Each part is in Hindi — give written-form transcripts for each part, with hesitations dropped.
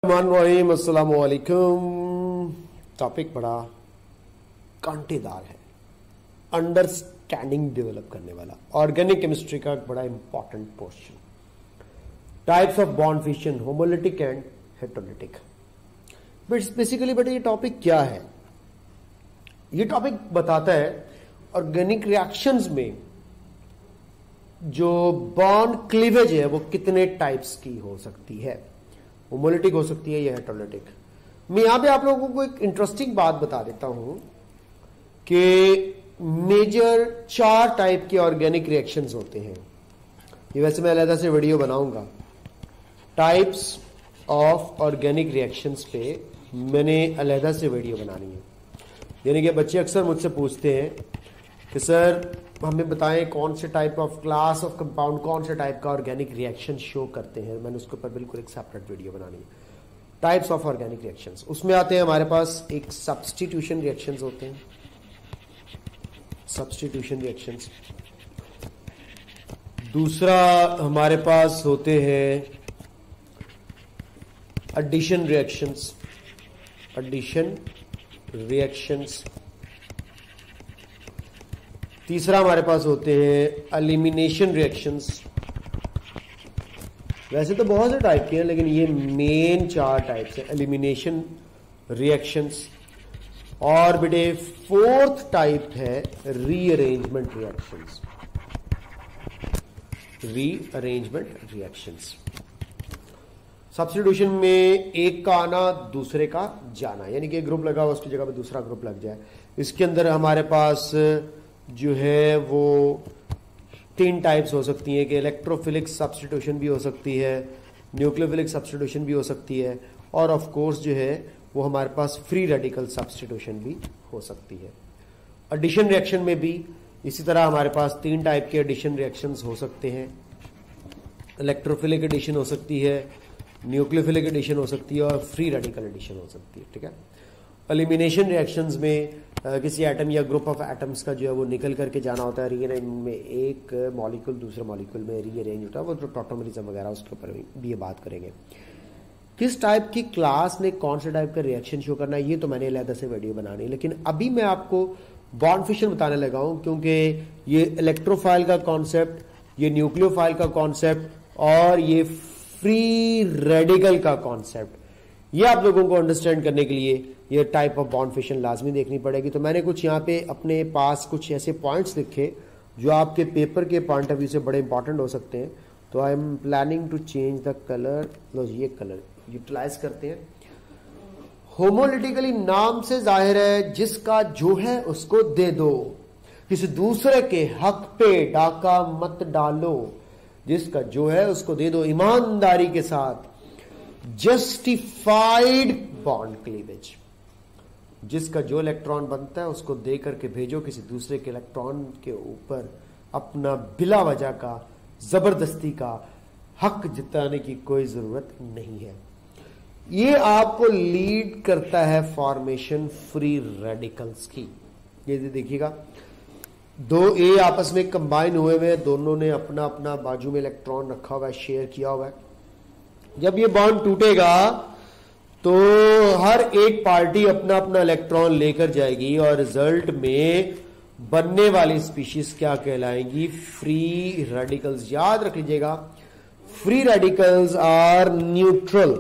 रहीम, अस्सलाम वालेकुम। टॉपिक बड़ा कांटेदार है, अंडरस्टैंडिंग डेवलप करने वाला, ऑर्गेनिक केमिस्ट्री का बड़ा important portion. Types of bond fission, homolytic and heterolytic. Basically बेटा ये टॉपिक क्या है? ये टॉपिक बताता है ऑर्गेनिक रिएक्शंस में जो बॉन्ड क्लीवेज है वो कितने टाइप्स की हो सकती है, होमोलिटिक हो सकती है या हेटेरोलिटिक। मैं यहां पे आप लोगों को एक इंटरेस्टिंग बात बता देता हूं कि मेजर 4 टाइप के ऑर्गेनिक रिएक्शंस होते हैं। ये वैसे मैं अलग से वीडियो बनाऊंगा टाइप्स ऑफ ऑर्गेनिक रिएक्शंस पे, मैंने अलग से वीडियो बनानी है। यानी कि बच्चे अक्सर मुझसे पूछते हैं कि सर हमें बताएं कौन से type of class of compound, कौन से टाइप का ऑर्गेनिक रिएक्शन शो करते हैं। मैंने उसके ऊपर बिल्कुल एक सेपरेट वीडियो बनानी है। टाइप्स ऑफ ऑर्गेनिक रिएक्शंस, उसमें आते हैं हमारे पास एक सब्स्टिट्यूशन रिएक्शंस होते हैं, सब्स्टिट्यूशन रिएक्शंस। दूसरा हमारे पास होते हैं एडिशन रिएक्शंस, एडिशन रिएक्शंस। तीसरा हमारे पास होते हैं एलिमिनेशन रिएक्शंस। वैसे तो बहुत से टाइप के हैं लेकिन ये मेन 4 टाइप्स हैं, एलिमिनेशन रिएक्शंस। और बेटे 4th टाइप है rearrangement reactions, rearrangement reactions. Substitution में एक का आना दूसरे का जाना, यानी कि एक ग्रुप लगा हुआ उसकी जगह पे दूसरा ग्रुप लग जाए। इसके अंदर हमारे पास जो है वो 3 टाइप्स हो सकती हैं कि इलेक्ट्रोफिलिक सब्स्टिट्यूशन भी हो सकती है, न्यूक्लियोफिलिक सब्स्टिट्यूशन भी हो सकती है, और ऑफ कोर्स जो है वो हमारे पास फ्री रेडिकल सब्स्टिट्यूशन भी हो सकती है। एडिशन रिएक्शन में भी इसी तरह हमारे पास 3 टाइप के एडिशन रिएक्शंस हो सकते हैं। इलेक्ट्रोफिलिक एडिशन हो सकती है, न्यूक्लियोफिलिक एडिशन हो सकती है, और फ्री रेडिकल एडिशन हो सकती है। ठीक है। एलिमिनेशन रिएक्शंस में किसी एटम या ग्रुप ऑफ एटम्स का जो है वो निकल करके जाना होता है रीअरेंजमेंट में, एक मॉलिक्यूल दूसरे मॉलिक्यूल में रीअरेंज होता है, वो जो टॉटोमरिज्म वगैरह उसके ऊपर भी ये बात करेंगे। किस टाइप की क्लास ने कौन से टाइप का रिएक्शन शो करना है ये तो मैंने अलग से वीडियो बनानी है, लेकिन अभी मैं आपको बॉन्ड फिशन बताने लगा हूं क्योंकि ये इलेक्ट्रोफाइल का कॉन्सेप्ट, ये न्यूक्लियोफाइल का कॉन्सेप्ट और ये फ्री रेडिकल का कॉन्सेप्ट, ये आप लोगों को अंडरस्टैंड करने के लिए ये टाइप ऑफ बॉन्ड फिशन लाजमी देखनी पड़ेगी। तो मैंने कुछ यहाँ पे अपने पास कुछ ऐसे पॉइंट्स लिखे जो आपके पेपर के पॉइंट ऑफ व्यू से बड़े इंपॉर्टेंट हो सकते हैं। तो I am planning to change the colour, लो ये कलर यूटिलाइज करते हैं। होमोलिटिकली नाम से जाहिर है जिसका जो है उसको दे दो, किसी दूसरे के हक पे डाका मत डालो, जिसका जो है उसको दे दो ईमानदारी के साथ। जस्टिफाइड बॉन्ड क्लीवेज, जिसका जो इलेक्ट्रॉन बनता है उसको दे करके भेजो, किसी दूसरे के इलेक्ट्रॉन के ऊपर अपना बिला वजह का जबरदस्ती का हक जताने की कोई जरूरत नहीं है। ये आपको लीड करता है फॉर्मेशन फ्री रेडिकल्स की। ये देखिएगा 2 A आपस में कंबाइन हुए हुए, दोनों ने अपना अपना बाजू में इलेक्ट्रॉन रखा हुआ है, शेयर किया हुआ है। जब ये बॉन्ड टूटेगा तो हर एक पार्टी अपना अपना इलेक्ट्रॉन लेकर जाएगी और रिजल्ट में बनने वाली स्पीशीज क्या कहलाएंगी? Free radicals. याद रख लीजिएगा, free radicals are neutral,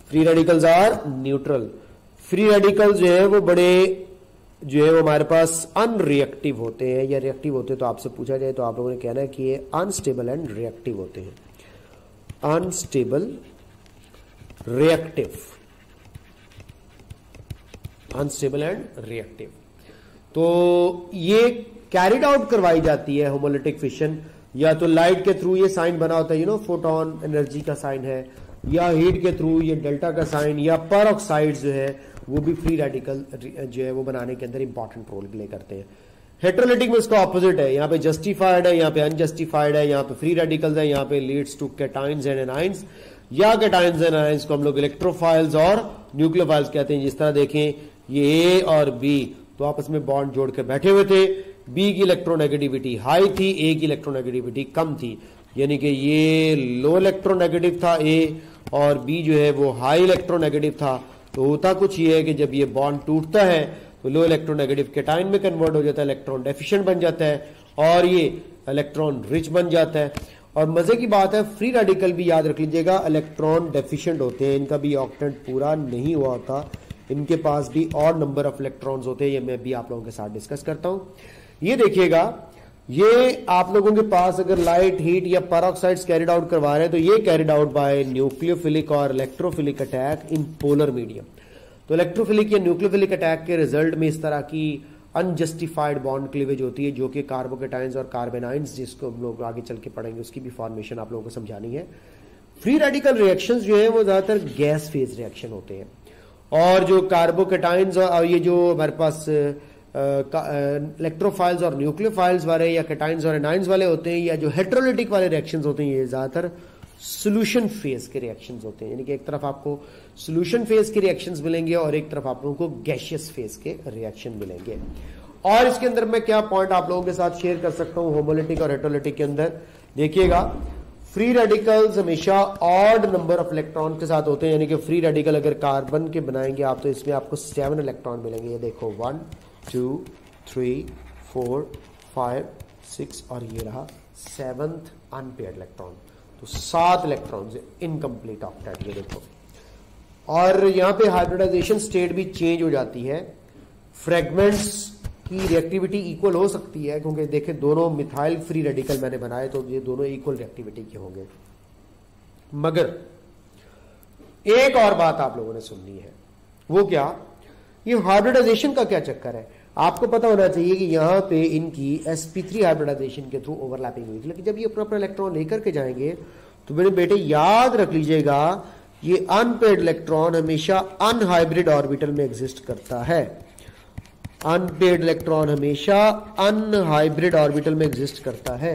free radicals are neutral. Free radicals जो है वो बड़े जो है वो हमारे पास अनरिएक्टिव होते हैं, या रिएक्टिव होते हैं तो आपसे पूछा जाए तो आप लोगों ने कहना है कि ये अनस्टेबल एंड रिएक्टिव होते हैं। Unstable, reactive, unstable and reactive. तो ये कैरिड आउट करवाई जाती है होमोलिटिक फिशन, या तो लाइट के थ्रू, ये साइन बना होता है फोटोन एनर्जी का साइन है, या हीट के थ्रू ये डेल्टा का साइन, या परऑक्साइड जो है वो भी फ्री रेडिकल जो है वो बनाने के अंदर इंपॉर्टेंट रोल प्ले करते हैं। हेटेरोलिटिक में इसका ऑपोजिट है, यहाँ पे जस्टिफाइड है, यहाँ पे अनजस्टिफाइड है, यहाँ पे फ्री रेडिकल्स है, यहाँ पे leads to cations and anions, या कैटाइंस एंड एनाइंस को हम लोग इलेक्ट्रोफाइल्स और न्यूक्लियोफाइल्स कहते हैं। जिस तरह देखें ये A और B तो आपस में बॉन्ड जोड़ के बैठे हुए थे, B की इलेक्ट्रोनेगेटिविटी हाई थी, A की इलेक्ट्रोनेगेटिविटी कम थी। यानी कि ये लो इलेक्ट्रोनेगेटिव था ए, और बी जो है वो हाई इलेक्ट्रोनेगेटिव था। तो होता कुछ ये है कि जब ये बॉन्ड टूटता है तो लो इलेक्ट्रोनेगेटिव कैटायन में कन्वर्ट हो जाता है, इलेक्ट्रॉन डेफिशिएंट बन जाता है, और ये इलेक्ट्रॉन रिच बन जाता है। और मजे की बात है, फ्री रेडिकल भी याद रख लीजिएगा इलेक्ट्रॉन डेफिशिएंट होते हैं, इनका भी ऑक्टेंट पूरा नहीं हुआ होता, इनके पास भी और नंबर ऑफ इलेक्ट्रॉन्स होते हैं। ये मैं भी आप लोगों के साथ डिस्कस करता हूं। ये देखिएगा, ये आप लोगों के पास अगर लाइट, हीट या पेरोक्साइड्स कैरिड आउट करवा रहे हैं तो ये कैरिड आउट बाय न्यूक्लियोफिलिक और electrophilic attack in polar medium. तो इलेक्ट्रोफिलिक या न्यूक्लियोफिलिक अटैक के रिजल्ट में इस तरह की अनजस्टिफाइड बॉन्ड क्लीवेज होती है, जो कि कार्बोकेटाइंस और कार्बेनाइंस, जिसको हम लोग आगे चल के पढ़ेंगे, उसकी भी फॉर्मेशन आप लोगों को समझानी है। फ्री रेडिकल रिएक्शंस जो है वो ज्यादातर गैस फेज रिएक्शन होते हैं, और जो कार्बोकेटाइंस और ये जो हमारे पास इलेक्ट्रोफाइल्स और न्यूक्लियोफाइल्स वाले या कैटाइंस और एनाइंस वाले होते हैं, या जो हेट्रोलिटिक वाले रिएक्शंस होते हैं, ये ज्यादातर सोल्यूशन फेज के रिएक्शंस होते हैं। यानी कि एक तरफ आपको सोल्यूशन फेज के रिएक्शंस मिलेंगे और एक तरफ आप लोगों को गैसियस फेज के रिएक्शन मिलेंगे। और इसके अंदर मैं क्या पॉइंट आप लोगों के साथ शेयर कर सकता हूं होमोलिटिक और हेट्रोलिटिक के अंदर, देखिएगा फ्री रेडिकल्स हमेशा ऑड नंबर ऑफ इलेक्ट्रॉन के साथ होते हैं। यानी कि फ्री रेडिकल अगर कार्बन के बनाएंगे आप तो इसमें आपको 7 इलेक्ट्रॉन मिलेंगे। ये देखो 1 2 3 4 5 6 और ये रहा 7th अनपेयर्ड इलेक्ट्रॉन, तो 7 इलेक्ट्रॉन इनकम्प्लीट ऑक्टेट। ये देखो, और यहां पे हाइब्रिडाइजेशन स्टेट भी चेंज हो जाती है, फ्रेगमेंट्स की रिएक्टिविटी इक्वल हो सकती है, क्योंकि देखें दोनों मिथाइल फ्री रेडिकल मैंने बनाए तो ये दोनों इक्वल रिएक्टिविटी के होंगे। मगर एक और बात आप लोगों ने सुननी है, वो क्या, ये हाइब्रिडाइजेशन का क्या चक्कर है। आपको पता होना चाहिए कि यहां पे इनकी sp3 हाइब्रिडाइजेशन के थ्रू ओवरलैपिंग हुई थी, लेकिन जब ये अपना अपना इलेक्ट्रॉन लेकर के जाएंगे तो मेरे बेटे याद रख लीजिएगा, ये अनपेयर्ड इलेक्ट्रॉन हमेशा अनहाइब्रिड ऑर्बिटल में एग्जिस्ट करता है। अनपेयर्ड इलेक्ट्रॉन हमेशा अनहाइब्रिड ऑर्बिटल में एग्जिस्ट करता है।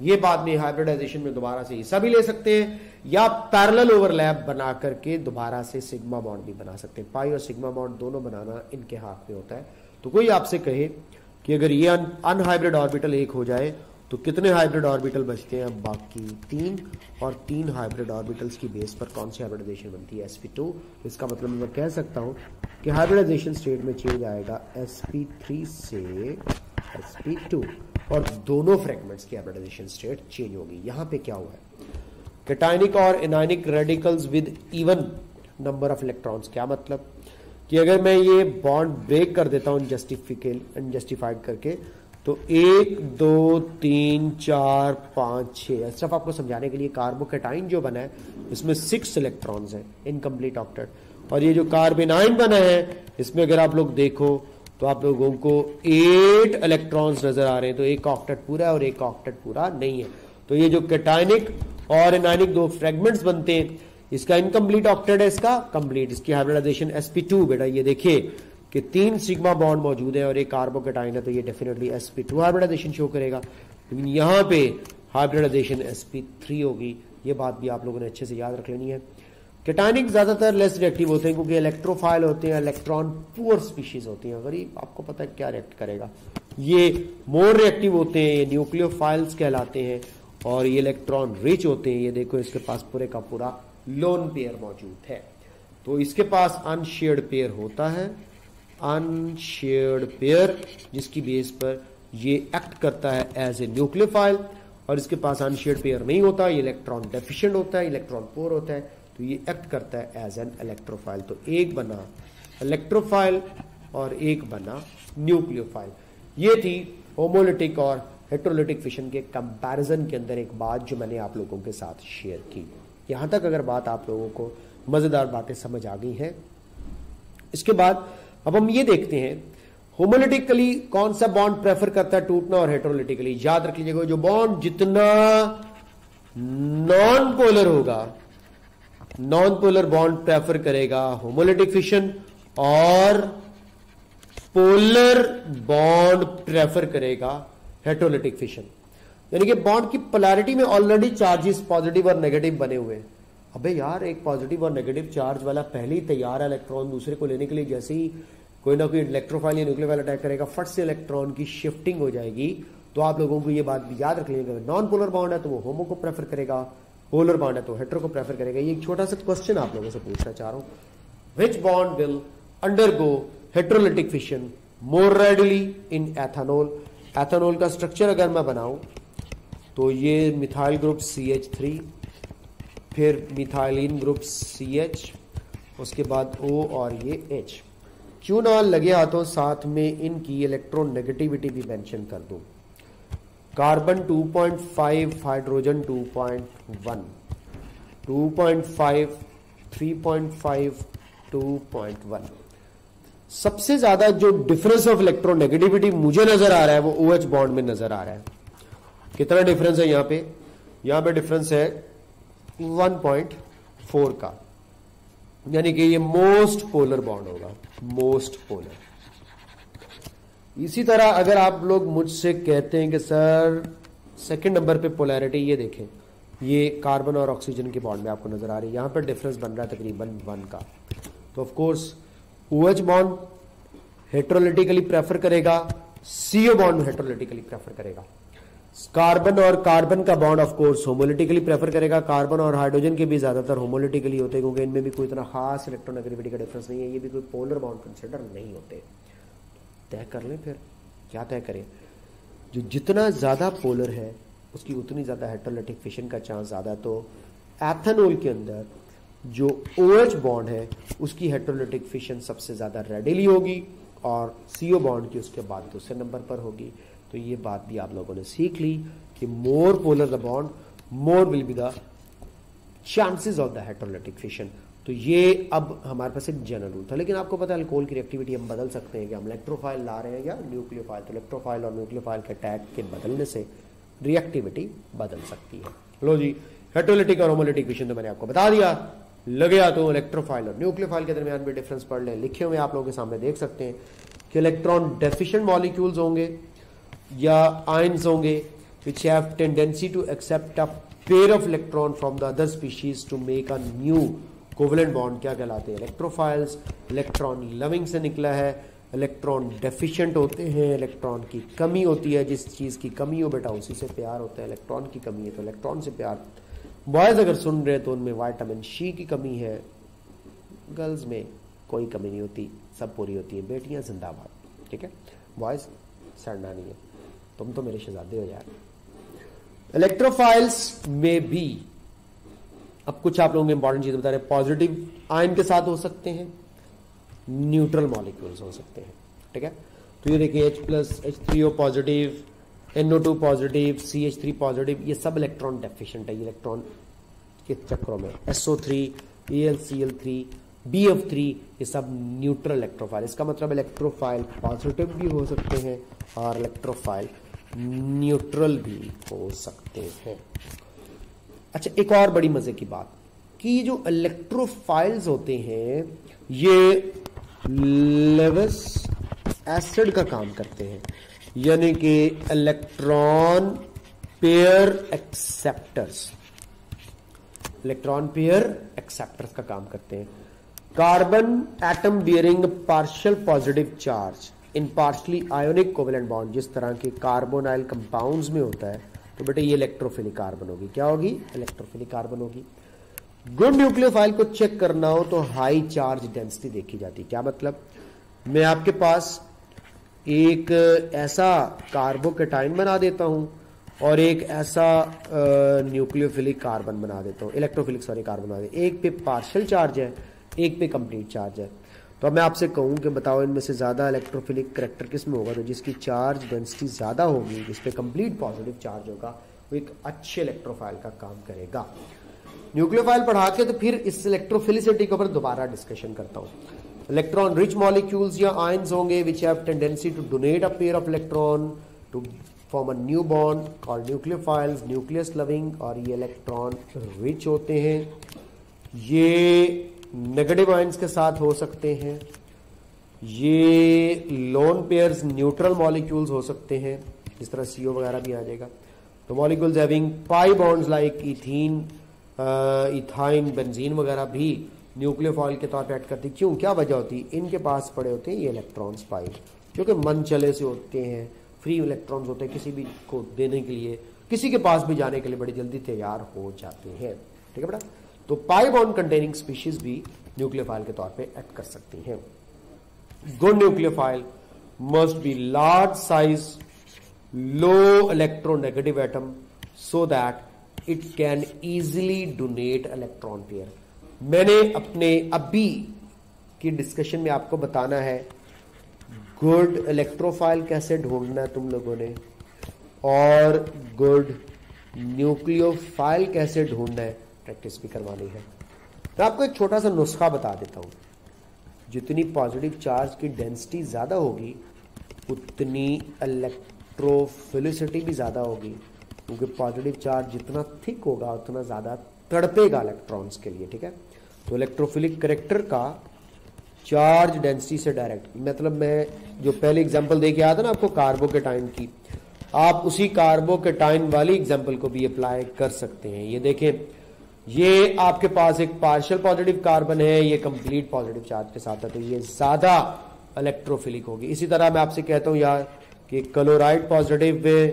ये बाद में हाइब्रिडाइजेशन में दोबारा से हिस्सा भी ले सकते हैं, या पैरेलल ओवरलैप बना करके दोबारा से सिग्मा बॉन्ड भी बना सकते हैं। पाई और सिग्मा बॉन्ड दोनों बनाना इनके हाथ में होता है। तो कोई आपसे कहे कि अगर ये अनहाइब्रिड ऑर्बिटल एक हो जाए तो कितने हाइब्रिड ऑर्बिटल बचते हैं, बाकी 3, और 3 हाइब्रिड ऑर्बिटल्स की बेस पर कौन सी हाइब्रिडाइजेशन बनती है, sp2। इसका मतलब मैं कह सकता हूं कि हाइब्रिडाइजेशन स्टेट में चेंज आएगा sp3 से sp2, और दोनों फ्रेगमेंट्स की हाइब्रिडाइजेशन स्टेट चेंज होगी। यहां पे क्या हुआ है, कैटायनिक और anionic radicals with even number of electrons. क्या मतलब कि अगर मैं ये बॉन्ड ब्रेक कर देता हूं अनजस्टिफाइड करके, तो 1 2 3 4 5 6, सिर्फ आपको समझाने के लिए, कार्बोकेटाइन जो बना है इसमें 6 इलेक्ट्रॉन्स हैं इनकम्प्लीट ऑक्टेट, और ये जो कार्बेनाइन बना है इसमें अगर आप लोग देखो तो आप लोगों को 8 इलेक्ट्रॉन्स नजर आ रहे हैं। तो एक ऑक्टेट पूरा है और एक ऑक्टेट पूरा नहीं है। तो ये जो कैटायनिक और एनायनिक 2 फ्रेगमेंट्स बनते हैं, इसका इनकम्प्लीट ऑक्टेट है, इसका कंप्लीट। इसकी हाइब्रिडाइजेशन sp2 बेटा, ये देखिए कि 3 सिग्मा बॉन्ड मौजूद है और एक कार्बोकेटाइन है, तो ये डेफिनेटली sp2 हाइब्रिडाइजेशन शो करेगा। लेकिन यहां पे हाइब्रिडाइजेशन sp3 होगी। ये बात भी आप लोगों ने अच्छे से याद रख लेनी है। कैटायनिक ज्यादातर लेस रिएक्टिव होते हैं क्योंकि इलेक्ट्रोफाइल होते हैं, इलेक्ट्रॉन पुअर स्पीशीज होती हैं। गरीब आपको पता है क्या रिएक्ट करेगा। ये मोर रिएक्टिव होते हैं, ये न्यूक्लियोफाइल्स कहलाते हैं, और ये इलेक्ट्रॉन रिच होते हैं। ये देखो इसके पास पूरे का पूरा लोन पेयर मौजूद है, तो इसके पास अनशेयर्ड पेयर होता है, अनशेयर्ड पेयर, जिसकी बेस पर ये एक्ट करता है एज ए न्यूक्लियोफाइल। और इसके पास अनशेयर्ड पेयर नहीं होता, ये इलेक्ट्रॉन डेफिशिएंट होता है, इलेक्ट्रॉन पोर होता है, तो ये एक्ट करता है एज एन इलेक्ट्रोफाइल। तो एक बना इलेक्ट्रोफाइल और एक बना न्यूक्लियोफाइल। ये थी होमोलिटिक और हेट्रोलिटिक फिशन के कंपैरिजन के अंदर एक बात जो मैंने आप लोगों के साथ शेयर की। यहां तक अगर बात आप लोगों को मजेदार बातें समझ आ गई हैं, इसके बाद अब हम ये देखते हैं होमोलिटिकली कौन सा बॉन्ड प्रेफर करता है टूटना, और हेट्रोलिटिकली। याद रख लीजिएगा, जो बॉन्ड जितना नॉन पोलर होगा, नॉन पोलर बॉन्ड प्रेफर करेगा होमोलिटिक फिशन, और पोलर बॉन्ड प्रेफर करेगा हेट्रोलिटिक फिशन। यानी कि बॉन्ड की पोलैरिटी में ऑलरेडी चार्जेस पॉजिटिव और नेगेटिव बने हुए हैं। अबे यार, एक पॉजिटिव और नेगेटिव चार्ज वाला पहले ही तैयार है इलेक्ट्रॉन दूसरे को लेने के लिए। जैसे ही कोई ना कोई इलेक्ट्रोफाइल या न्यूक्लियोफाइल अटैक करेगा, फट से इलेक्ट्रॉन की शिफ्टिंग हो जाएगी, तो आप लोगों को ये बात भी याद रख लेंगे, अगर नॉन पोलर बॉन्ड है तो वो होमो को प्रेफर करेगा, पोलर बॉन्ड है तो हेटेरो को प्रेफर करेगा। ये एक छोटा सा क्वेश्चन आप लोगों से पूछना चाह रहा हूं, विच bond will undergo heterolytic fission more readily in ethanol. Ethanol का स्ट्रक्चर अगर मैं बनाऊं तो ये मिथाइल ग्रुप CH3, फिर मिथाइलिन ग्रुप CH, उसके बाद O और ये H। क्यों ना लगे हाथों साथ में इनकी इलेक्ट्रॉन नेगेटिविटी भी मेंशन कर दूं। Carbon 2.5, hydrogen 2.1, 2.5, 3.5, 2.1। सबसे ज्यादा जो डिफरेंस ऑफ इलेक्ट्रॉन नेगेटिविटी मुझे नजर आ रहा है वो OH बॉन्ड में नजर आ रहा है। कितना डिफरेंस है यहां पे डिफरेंस है 1.4 का, यानी कि ये मोस्ट पोलर बॉन्ड होगा, मोस्ट पोलर। इसी तरह अगर आप लोग मुझसे कहते हैं कि सर सेकंड नंबर पे पोलैरिटी ये देखें, ये कार्बन और ऑक्सीजन के बॉन्ड में आपको नजर आ रही है, यहां पर डिफरेंस बन रहा है तकरीबन 1 का, तो of course OH bond heterolytically prefer करेगा, CO बॉन्ड हेटेरोलिटिकली प्रेफर करेगा। कार्बन और कार्बन का bond of course homolytically prefer करेगा। कार्बन और हाइड्रोजन के भी ज्यादातर होमोलिटिकली होते हैं क्योंकि इनमें भी कोई इतना खास इलेक्ट्रोनेगेटिविटी का डिफरेंस नहीं है, ये भी कोई पोलर बॉन्ड कंसिडर नहीं होते। तय कर लें फिर क्या तय करें, जो जितना ज्यादा पोलर है उसकी उतनी ज्यादा हेटेरोलिटिक फिशन का चांस ज्यादा है। तो एथेनॉल के अंदर जो OH बॉन्ड है उसकी हेटेरोलिटिक फिशन सबसे ज्यादा रेडिली होगी और CO बॉन्ड की उसके बाद दूसरे नंबर पर होगी। तो ये बात भी आप लोगों ने सीख ली कि more polar the bond more will be the chances of the heterolytic fission. तो ये अब हमारे पास एक जनरल रूल था, लेकिन आपको पता है अल्कोहल की रिएक्टिविटी हम बदल सकते हैं कि हम इलेक्ट्रोफाइल ला रहे हैं या न्यूक्लियोफाइल, तो इलेक्ट्रोफाइल और न्यूक्लियोफाइल के टैग के बदलने से रिएक्टिविटी बदल सकती है। लो जी, हेटेरोलिटिक और होमोलिटिक फिशन तो मैंने आपको बता दिया। लगे तो इलेक्ट्रोफाइल और न्यूक्लियोफाइल के दरमियान भी डिफरेंस पढ़ लें, लिखे हुए आप लोगों के सामने देख सकते हैं कि इलेक्ट्रॉन डेफिशिएंट मॉलिक्यूल्स होंगे या आयंस होंगे which have tendency to accept a pair of electron from the other species to make a new covalent bond, क्या कहलाते हैं इलेक्ट्रोफाइल्स। इलेक्ट्रॉन लविंग से निकला है, इलेक्ट्रॉन डेफिशिएंट होते हैं, इलेक्ट्रॉन की कमी होती है, जिस चीज की कमी हो बेटा उसी से प्यार होता है, इलेक्ट्रॉन की कमी है तो इलेक्ट्रॉन से प्यार। बॉयज अगर सुन रहे तो उनमें विटामिन C की कमी है, गर्ल्स में कोई कमी नहीं होती, सब पूरी होती है। बेटियां जिंदाबाद, ठीक है, बॉयज सड़ना नहीं है, तुम तो मेरे शहजादे हो यार। इलेक्ट्रोफाइल्स में भी अब कुछ आप लोगों को इंपॉर्टेंट चीज बता रहे हैं, पॉजिटिव आयन के साथ हो सकते हैं, न्यूट्रल मॉलिक्यूल्स हो सकते हैं, ठीक है। तो ये देखिए H+, H3O positive, NO2 positive, CH3 positive, ये सब इलेक्ट्रॉन डेफिशिएंट है इलेक्ट्रॉन के चक्रों में। SO3, AlCl3, BF3, ये सब न्यूट्रल इलेक्ट्रोफाइल। इसका मतलब इलेक्ट्रोफाइल पॉजिटिव भी हो सकते हैं और इलेक्ट्रोफाइल न्यूट्रल भी हो सकते हैं। अच्छा, एक और बड़ी मजे की बात कि जो इलेक्ट्रोफाइल्स होते हैं ये लेविस एसिड का काम करते हैं, यानी कि electron pair acceptors, electron pair acceptors का काम करते हैं। Carbon atom bearing partial positive charge in partially ionic covalent bond, जिस तरह के कार्बोनाइल कंपाउंड्स में होता है, तो बेटे ये इलेक्ट्रोफिलिक कार्बन होगी। क्या होगी? इलेक्ट्रोफिलिक कार्बन होगी। गुड न्यूक्लियोफाइल को चेक करना हो तो हाई चार्ज डेंसिटी देखी जाती है। क्या मतलब? मैं आपके पास एक ऐसा कार्बोकेटाइन बना देता हूं और एक ऐसा न्यूक्लियोफिलिक कार्बन बना देता हूं, इलेक्ट्रोफिलिक सॉरी कार्बन बना देता हूं। एक पे पार्शियल चार्ज है, एक पे कंप्लीट चार्ज है। तो अब मैं आपसे कहूं कि बताओ इनमें से ज्यादा इलेक्ट्रोफिलिक करैक्टर किस में होगा? तो जिसकी चार्ज डेंसिटी ज्यादा होगी, जिस पे कंप्लीट पॉजिटिव चार्ज होगा, वो एक अच्छे इलेक्ट्रोफाइल का काम करेगा। न्यूक्लियोफाइल पढ़ा के तो फिर इस इलेक्ट्रोफिलिसिटी के ऊपर दोबारा डिस्कशन करता हूं। इलेक्ट्रॉन रिच मॉलिक्यूल्स या आयंस होंगे which have tendency to donate a pair of electron to form a new bond called nucleophiles, nucleus loving, और ये इलेक्ट्रॉन रिच होते हैं। ये नेगेटिव आयंस के साथ हो सकते हैं। ये लोन पेयर्स न्यूट्रल मॉलिक्यूल्स हो सकते हैं, इस तरह CO वगैरह भी आ जाएगा। तो molecules having pi bonds like ethene, ethyne, benzene वगैरह भी न्यूक्लियोफाइल के तौर पे ऐड करती। क्यों? क्या वजह होती? इनके पास पड़े होते हैं ये इलेक्ट्रॉन्स पाई, जो कि मन चले से होते हैं, फ्री इलेक्ट्रॉन्स होते हैं किसी भी को देने के लिए, किसी के पास भी जाने के लिए बड़ी जल्दी तैयार हो जाते हैं। ठीक है बेटा, तो पाई बॉन्ड कंटेनिंग स्पीशीज भी न्यूक्लियोफाइल के तौर पे एक्ट कर सकती हैं। Good nucleophile must be large size, low electronegative atom so that it can easily donate electron pair. मैंने अपने अभी की डिस्कशन में आपको बताना है गुड इलेक्ट्रोफाइल कैसे ढूंढना है तुम लोगों ने, और गुड न्यूक्लियोफाइल कैसे ढूंढना है प्रैक्टिस भी करवानी है। मैं आपको एक छोटा सा नुस्खा बता देता हूं। जितनी पॉजिटिव चार्ज की डेंसिटी ज्यादा होगी उतनी इलेक्ट्रोफिलिसिटी भी ज्यादा होगी, क्योंकि पॉजिटिव चार्ज जितना थिक होगा उतना ज्यादा तड़पेगा इलेक्ट्रॉन्स के लिए। ठीक है, तो इलेक्ट्रोफिलिक करेक्टर का चार्ज डेंसिटी से डायरेक्ट, मतलब मैं जो पहले एग्जांपल दे के आया था ना आपको कार्बोकेटाइन की, आप उसी कार्बोकेटाइन वाली एग्जांपल को भी अप्लाई कर सकते हैं। ये देखें, ये आपके पास एक पार्शियल पॉजिटिव कार्बन है, ये कंप्लीट पॉजिटिव चार्ज के साथ है, तो ये ज्यादा इलेक्ट्रोफिलिक होगी। इसी तरह मैं आपसे कहता हूं यार कि क्लोराइड पॉजिटिव है,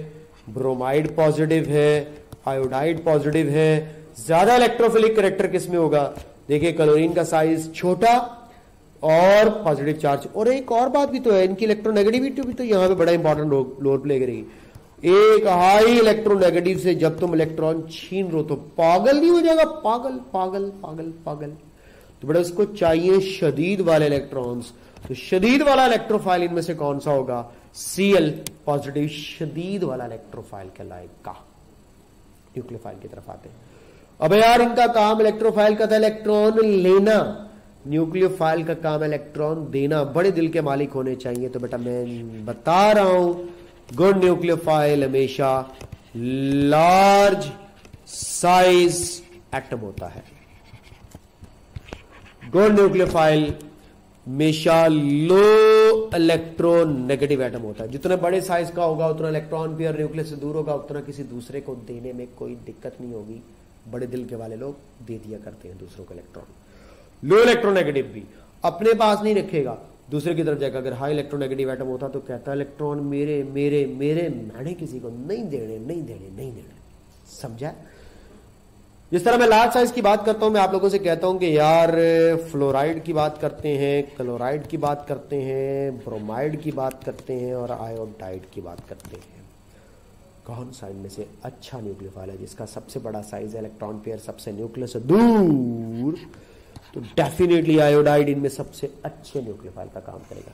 ब्रोमाइड पॉजिटिव है, आयोडाइड पॉजिटिव है, ज्यादा इलेक्ट्रोफिलिक करेक्टर किसमें होगा? देखिए क्लोरीन का साइज छोटा और पॉजिटिव चार्ज। और एक और बात भी तो है, इनकी इलेक्ट्रोनेगेटिविटी भी तो यहां पे बड़ा इंपॉर्टेंट रोल प्ले करेगी। एक हाई इलेक्ट्रोनेगेटिव से जब तुम इलेक्ट्रॉन छीन रहे हो तो पागल नहीं हो जाएगा? पागल पागल पागल पागल। तो बड़ा उसको चाहिए शदीद वाले इलेक्ट्रॉन्स। तो शदीद वाला इलेक्ट्रोफाइल इनमें से कौन सा होगा? Cl पॉजिटिव शदीद वाला इलेक्ट्रोफाइल कहलाएगा। न्यूक्लियोफाइल की तरफ आते हैं। अब यार इनका काम इलेक्ट्रोफाइल का था इलेक्ट्रॉन लेना, न्यूक्लियोफाइल का काम इलेक्ट्रॉन देना। बड़े दिल के मालिक होने चाहिए। तो बेटा मैं बता रहा हूं, गुड न्यूक्लियोफाइल हमेशा लार्ज साइज एटम होता है। गुड न्यूक्लियोफाइल हमेशा लो इलेक्ट्रोनेगेटिव एटम होता है। जितने बड़े साइज का होगा उतना इलेक्ट्रॉन पेयर न्यूक्लियस से दूर होगा, उतना किसी दूसरे को देने में कोई दिक्कत नहीं होगी। बड़े दिल के वाले लोग दे दिया करते हैं दूसरों को इलेक्ट्रॉन। लो इलेक्ट्रोनेगेटिव भी अपने पास नहीं रखेगा, दूसरे की तरफ जाएगा। अगर हाई इलेक्ट्रोनेगेटिव एटम होता तो कहता इलेक्ट्रॉन मेरे मेरे मेरे, मैंने किसी को नहीं देने नहीं देने नहीं देने। समझा? जिस तरह मैं लार्ज साइज की बात करता हूं, मैं आप लोगों से कहता हूं कि यार फ्लोराइड की बात करते हैं, क्लोराइड की बात करते हैं, ब्रोमाइड की बात करते हैं और आयोडाइड की बात करते हैं। कौन सा इनमें से अच्छा न्यूक्लियोफाइल है जिसका सबसे बड़ा साइज है, इलेक्ट्रॉन पेयर सबसे न्यूक्लियस से दूर? तो डेफिनेटली आयोडाइड इनमें सबसे अच्छे न्यूक्लियोफाइल का काम करेगा।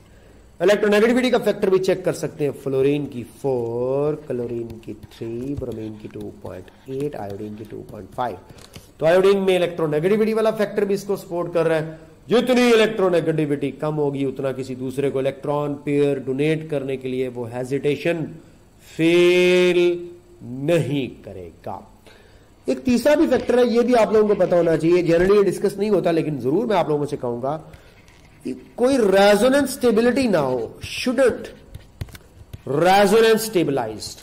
इलेक्ट्रोनेगेटिविटी का फैक्टर भी चेक कर सकते हैं। फ्लोरीन की 4, क्लोरीन की 3, ब्रोमीन की 2.8, आयोडीन की 2.5। तो आयोडीन में इलेक्ट्रोनेगेटिविटी वाला फैक्टर भी इसको सपोर्ट कर रहा है। जितनी इलेक्ट्रोनेगेटिविटी कम होगी उतना किसी दूसरे को इलेक्ट्रॉन पेयर डोनेट करने के लिए वो हेजिटेशन फेल नहीं करेगा। एक तीसरा भी फैक्टर है, ये भी आप लोगों को पता होना चाहिए। जनरली डिस्कस नहीं होता लेकिन जरूर मैं आप लोगों से कहूंगा, कोई रेजोनेंस स्टेबिलिटी ना हो, shouldn't resonance stabilized,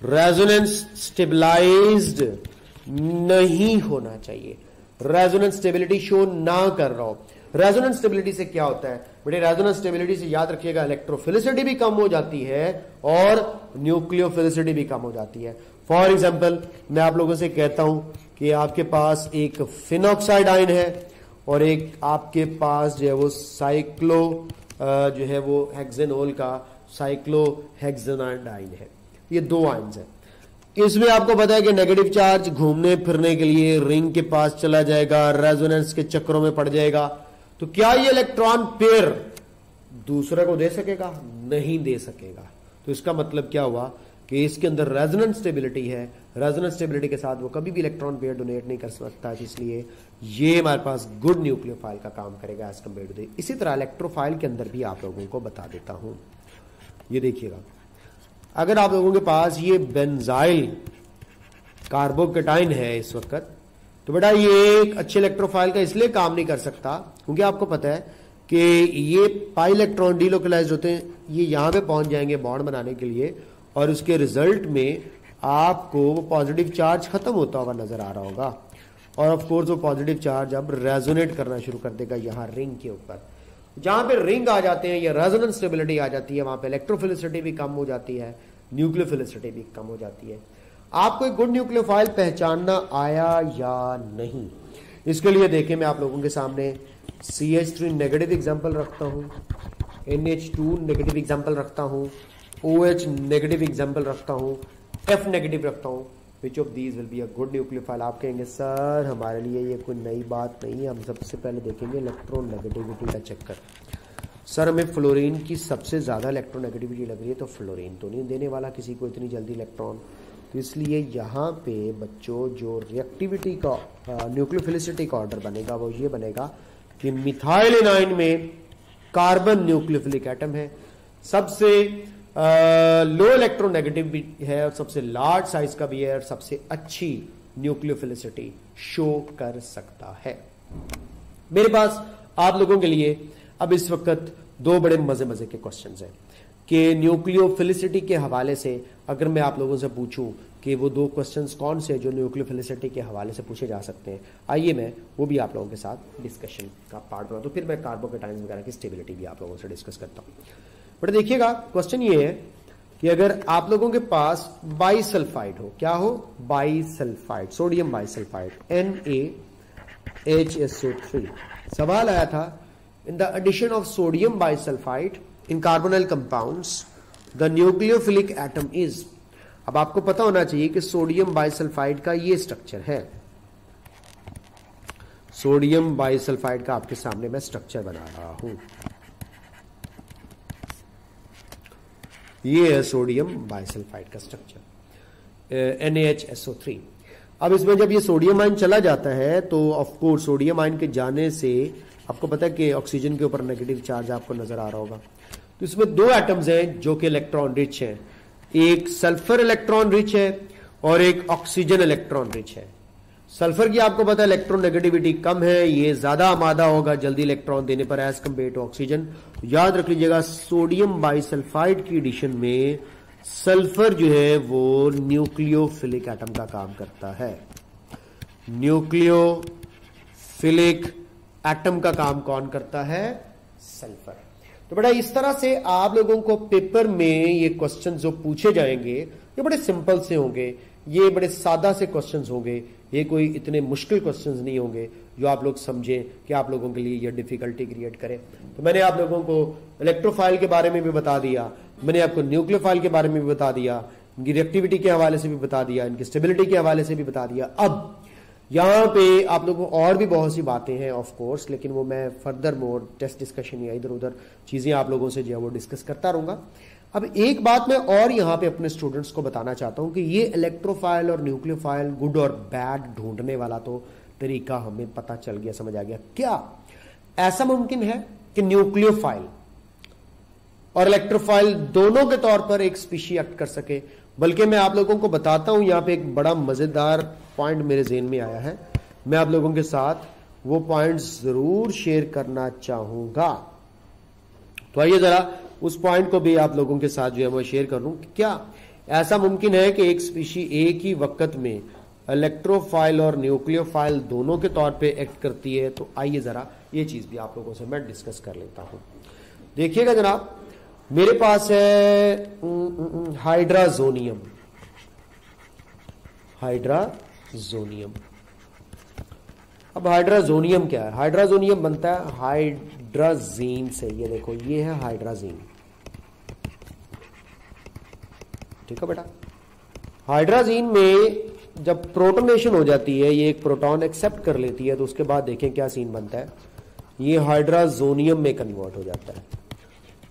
resonance stabilized नहीं होना चाहिए। रेजोनेंस स्टेबिलिटी शो ना कर रहा हो। रेजोनेंस स्टेबिलिटी से क्या होता है बेटे? रेजोनेंस स्टेबिलिटी से याद रखिएगा इलेक्ट्रोफिलिसिटी भी कम हो जाती है और न्यूक्लियोफिलिसिटी भी कम हो जाती है। फॉर एग्जाम्पल मैं आप लोगों से कहता हूं कि आपके पास एक फिनॉक्साइड आयन है और एक आपके पास जो है वो साइक्लो जो है वो हेक्सेनोल का साइक्लोहेक्सेनाइड आयन है। ये दो आयन्स है। इसमें आपको पता है कि नेगेटिव चार्ज घूमने फिरने के लिए रिंग के पास चला जाएगा, रेजोनेंस के चक्रों में पड़ जाएगा। तो क्या ये इलेक्ट्रॉन पेयर दूसरे को दे सकेगा? नहीं दे सकेगा। तो इसका मतलब क्या हुआ कि इसके अंदर रेजोनेंस स्टेबिलिटी है। रेजोनेंस स्टेबिलिटी के साथ वो कभी भी इलेक्ट्रॉन पेयर डोनेट नहीं कर सकता, इसलिए ये हमारे पास गुड न्यूक्लियोफाइल का काम करेगा एज कम्पेयर टू। इसी तरह इलेक्ट्रोफाइल के अंदर भी आप लोगों को बता देता हूं। ये देखिएगा, अगर आप लोगों के पास ये बेंजाइल कार्बोकेटाइन है इस वक्त, तो बेटा ये एक अच्छे इलेक्ट्रोफाइल का इसलिए काम नहीं कर सकता क्योंकि आपको पता है कि ये पाई इलेक्ट्रॉन डीलोकलाइज्ड होते हैं, ये यहां पे पहुंच जाएंगे बॉन्ड बनाने के लिए और उसके रिजल्ट में आपको वो पॉजिटिव चार्ज खत्म होता हुआ नजर आ रहा होगा और ऑफ कोर्स वो पॉजिटिव चार्ज अब रेजोनेट करना शुरू कर देगा यहां रिंग के ऊपर। जहां पे रिंग आ जाते हैं या रेजोनेंस स्टेबिलिटी आ जाती है, वहां पे इलेक्ट्रोफिलिसिटी भी कम हो जाती है, न्यूक्लियोफिलिसिटी भी कम हो जाती है। आपको एक गुड न्यूक्लियोफाइल पहचानना आया या नहीं, इसके लिए देखें मैं आप लोगों के सामने CH3 नेगेटिव एग्जाम्पल रखता हूं, NH2 नेगेटिव एग्जाम्पल रखता हूं, OH नेगेटिव एग्जाम्पल रखता हूं, F नेगेटिव रखता हूं। Which of these will be a good nucleophile? आप कहेंगे सर हमारे लिए ये कोई नई बात नहीं है, हम सबसे पहले देखेंगे इलेक्ट्रोनेगेटिविटी का चक्कर। सर हमें फ्लोरीन की सबसे ज्यादा इलेक्ट्रोनेगेटिविटी लग रही है, तो फ्लोरीन तो नहीं देने वाला किसी को इतनी जल्दी इलेक्ट्रॉन। तो इसलिए यहाँ पे बच्चों जो रिएक्टिविटी का न्यूक्लियोफिलिसिटी का ऑर्डर बनेगा वो ये बनेगा कि मिथाइल एनाइन में कार्बन न्यूक्लियोफिलिक एटम है, सबसे लो इलेक्ट्रोनेगेटिव भी है और सबसे लार्ज साइज का भी है और सबसे अच्छी न्यूक्लियोफिलिसिटी शो कर सकता है। मेरे पास आप लोगों के लिए अब इस वक्त दो बड़े मजे मजे के क्वेश्चंस हैं कि न्यूक्लियोफिलिसिटी के हवाले से अगर मैं आप लोगों से पूछूं कि वो दो क्वेश्चंस कौन से जो न्यूक्लियोफिलिसिटी के हवाले से पूछे जा सकते हैं, आइए मैं वो भी आप लोगों के साथ डिस्कशन का पार्ट बना, तो फिर मैं कार्बोकेटाइंस वगैरह की स्टेबिलिटी भी आप लोगों से डिस्कस करता हूं। बट देखिएगा क्वेश्चन ये है कि अगर आप लोगों के पास बाइसल्फाइड हो, क्या हो? Bisulphide, sodium bisulphide NaHSO3। सवाल आया था in the addition of sodium bisulphide in carbonyl compounds the nucleophilic atom is. अब आपको पता होना चाहिए कि सोडियम बाइसल्फाइड का ये स्ट्रक्चर है, सोडियम बाइसल्फाइड का आपके सामने मैं स्ट्रक्चर बना रहा हूं, ये है सोडियम बाइसल्फाइड का स्ट्रक्चर NaHSO3। अब इसमें जब ये सोडियम आयन चला जाता है तो ऑफ कोर्स सोडियम आयन के जाने से आपको पता है कि ऑक्सीजन के ऊपर नेगेटिव चार्ज आपको नजर आ रहा होगा। तो इसमें दो एटम्स हैं जो कि इलेक्ट्रॉन रिच हैं, एक सल्फर इलेक्ट्रॉन रिच है और एक ऑक्सीजन इलेक्ट्रॉन रिच है। सल्फर की आपको पता है इलेक्ट्रॉन नेगेटिविटी कम है, ये ज्यादा आमादा होगा जल्दी इलेक्ट्रॉन देने पर एज कंपेयर टू ऑक्सीजन। याद रख लीजिएगा सोडियम बाइसल्फाइड की एडिशन में सल्फर जो है वो न्यूक्लियोफिलिक एटम का काम करता है। न्यूक्लियोफिलिक एटम का काम कौन करता है? सल्फर। तो बड़ा इस तरह से आप लोगों को पेपर में ये क्वेश्चन जो पूछे जाएंगे ये बड़े सिंपल से होंगे, ये बड़े सादा से क्वेश्चंस होंगे, ये कोई इतने मुश्किल क्वेश्चंस नहीं होंगे जो आप लोग समझें कि आप लोगों के लिए ये डिफिकल्टी क्रिएट करे। तो मैंने आप लोगों को इलेक्ट्रोफाइल के बारे में भी बता दिया, मैंने आपको न्यूक्लियोफाइल के बारे में भी बता दिया, इनकी रिएक्टिविटी के हवाले से भी बता दिया, इनकी स्टेबिलिटी के हवाले से भी बता दिया। अब यहां पे आप लोगों को और भी बहुत सी बातें हैं ऑफ कोर्स, लेकिन वो मैं फर्दर मोर टेस्ट डिस्कशन या इधर उधर चीजें आप लोगों से जो है वो डिस्कस करता रहूंगा। अब एक बात मैं और यहां पे अपने स्टूडेंट्स को बताना चाहता हूं कि ये इलेक्ट्रोफाइल और न्यूक्लियोफाइल गुड और बैड ढूंढने वाला तो तरीका हमें पता चल गया, समझ आ गया। क्या ऐसा मुमकिन है कि न्यूक्लियोफाइल और इलेक्ट्रोफाइल दोनों के तौर पर एक स्पीशी एक्ट कर सके? बल्कि मैं आप लोगों को बताता हूं, यहां पे एक बड़ा मजेदार पॉइंट मेरे ज़हन में आया है, मैं आप लोगों के साथ वो पॉइंट्स जरूर शेयर करना चाहूंगा। तो आइए जरा उस पॉइंट को भी आप लोगों के साथ जो है मैं शेयर कर लूं कि क्या ऐसा मुमकिन है कि एक स्पीशी एक ही वक्त में इलेक्ट्रोफाइल और न्यूक्लियोफाइल दोनों के तौर पे एक्ट करती है? तो आइए जरा ये चीज भी आप लोगों से मैं डिस्कस कर लेता हूं। देखिएगा जनाब, मेरे पास है हाइड्राजोनियम, हाइड्राजोनियम। अब हाइड्राजोनियम क्या है? हाइड्राजोनियम बनता है हाइड्राजीन से, ये देखो ये है हाइड्राजीन, ठीक है बेटा। हाइड्राजीन में जब प्रोटोनेशन हो जाती है, ये एक प्रोटॉन एक्सेप्ट कर लेती है, तो उसके बाद देखें क्या सीन बनता है, ये हाइड्राजोनियम में कन्वर्ट हो जाता है।